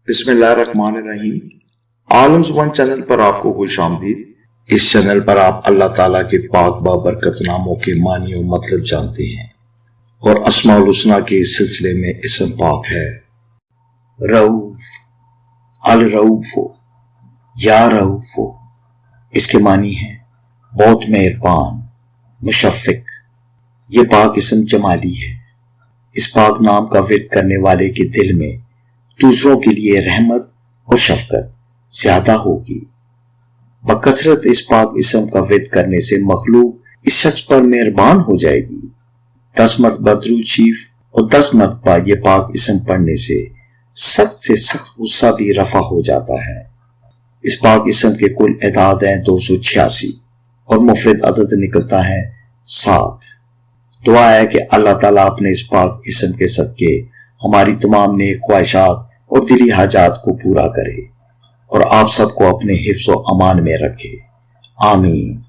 बिस्मिल्लाहिर्रहमानिर्रहीम। आलम जुबान चैनल पर आपको खुश आमदीद। इस चैनल पर आप अल्लाह ताला के पाक बाबरकत नामों के मानी और मतलब जानते हैं और अस्माउल हुस्ना के इस सिलसिले में इसम पाक है रऊफ, अल रऊफो, या रऊफो। इसके मानी है बहुत मेहरबान, मुशफ़िक। ये पाक इसम जमाली है। इस पाक नाम का विर्द करने वाले के दिल में दूसरों के लिए रहमत और शफकत ज्यादा होगी। बकसरत इस पाक इसम का विर्द करने से मखलूक इस शख्स पर मेहरबान हो जाएगी। 10 मरतबा दुरूद शरीफ और 10 मरतबा ये पाक इसम पढ़ने से सख्त गुस्सा भी रफा हो जाता है। इस पाक इसम के कुल एदाद हैं 286 और मुफरद अदद निकलता है 7। दुआ है कि अल्लाह ताला अपने इस पाक इसम के सदके हमारी तमाम नेक ख्वाहिशात और दिली हाजात को पूरा करे और आप सबको अपने हिफ्ज़ व अमान में रखे। आमीन।